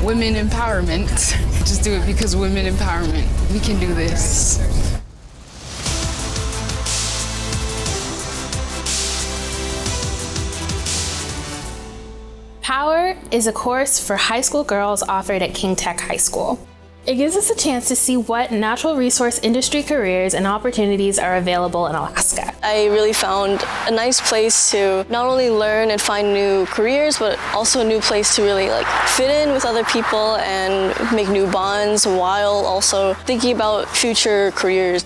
women empowerment. Just do it because women empowerment. We can do this. Power is a course for high school girls offered at King Tech High School. It gives us a chance to see what natural resource industry careers and opportunities are available in Alaska. I really found a nice place to not only learn and find new careers, but also a new place to really fit in with other people and make new bonds while also thinking about future careers.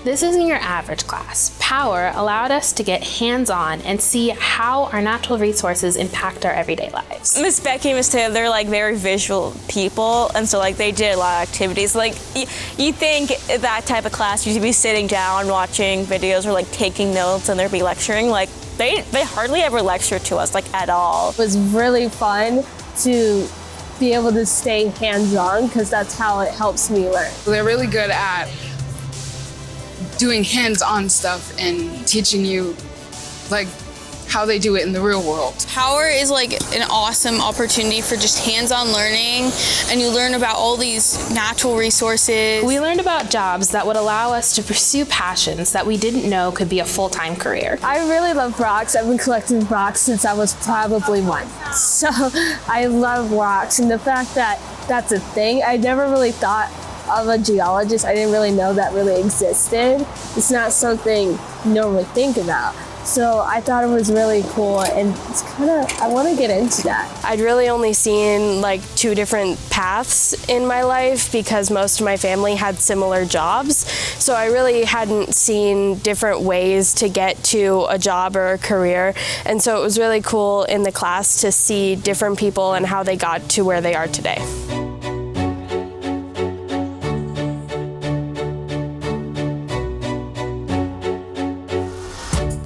This isn't your average class. Power allowed us to get hands-on and see how our natural resources impact our everyday lives. Miss Becky, Miss Taylor, they're very visual people, and so they did a lot of activities. You think that type of class you should be sitting down watching videos or taking notes and they'd be lecturing. They hardly ever lecture to us at all. It was really fun to be able to stay hands-on because that's how it helps me learn. They're really good at doing hands-on stuff and teaching you how they do it in the real world. Power is an awesome opportunity for just hands-on learning, and you learn about all these natural resources. We learned about jobs that would allow us to pursue passions that we didn't know could be a full-time career. I really love rocks. I've been collecting rocks since I was probably 1. So I love rocks, and the fact that that's a thing, I never really thought of a geologist. I didn't really know that really existed. It's not something you normally think about. So I thought it was really cool, and it's I want to get into that. I'd really only seen 2 different paths in my life because most of my family had similar jobs. So I really hadn't seen different ways to get to a job or a career. And so it was really cool in the class to see different people and how they got to where they are today.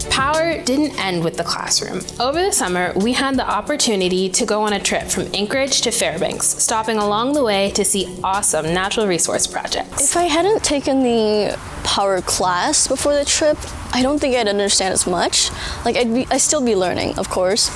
Power didn't end with the classroom. Over the summer, we had the opportunity to go on a trip from Anchorage to Fairbanks, stopping along the way to see awesome natural resource projects. If I hadn't taken the power class before the trip, I don't think I'd understand as much. I'd still be learning, of course,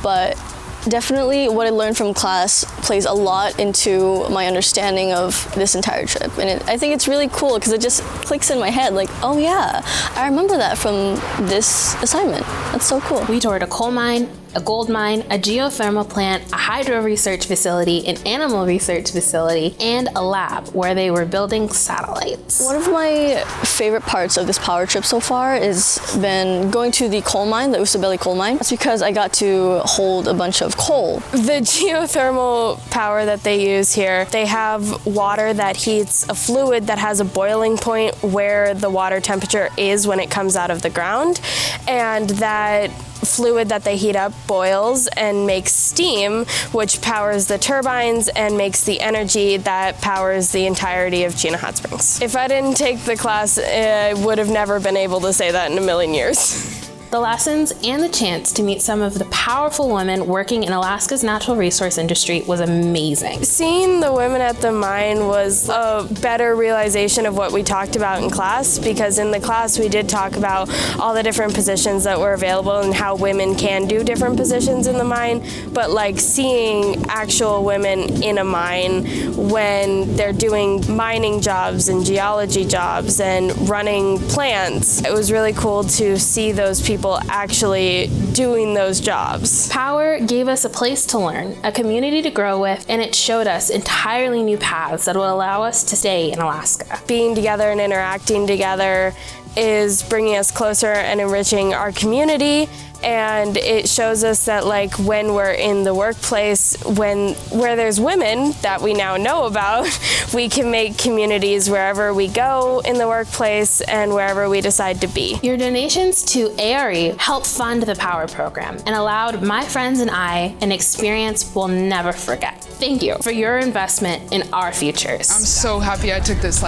but definitely what I learned from class plays a lot into my understanding of this entire trip. And I think it's really cool because it just clicks in my head oh yeah, I remember that from this assignment. That's so cool. We toured a coal mine, a gold mine, a geothermal plant, a hydro research facility, an animal research facility, and a lab where they were building satellites. One of my favorite parts of this power trip so far has been going to the coal mine, the Usabeli coal mine. That's because I got to hold a bunch of coal. The geothermal power that they use here, they have water that heats a fluid that has a boiling point where the water temperature is when it comes out of the ground, and that fluid that they heat up boils and makes steam, which powers the turbines and makes the energy that powers the entirety of Chena Hot Springs. If I didn't take the class, I would have never been able to say that in a million years. The lessons and the chance to meet some of the powerful women working in Alaska's natural resource industry was amazing. Seeing the women at the mine was a better realization of what we talked about in class, because in the class we did talk about all the different positions that were available and how women can do different positions in the mine, but seeing actual women in a mine when they're doing mining jobs and geology jobs and running plants, it was really cool to see those people actually doing those jobs. Power gave us a place to learn, a community to grow with, and it showed us entirely new paths that will allow us to stay in Alaska. Being together and interacting together is bringing us closer and enriching our community, and it shows us that when we're in the workplace, where there's women that we now know about, we can make communities wherever we go in the workplace and wherever we decide to be. Your donations to ARE helped fund the Power program and allowed my friends and I an experience we'll never forget. Thank you for your investment in our futures. I'm so happy I took this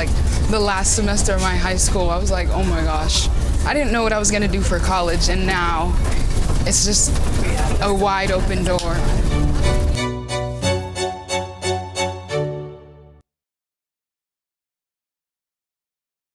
the last semester of my high school. I was oh my gosh, I didn't know what I was gonna do for college, and now it's just a wide open door.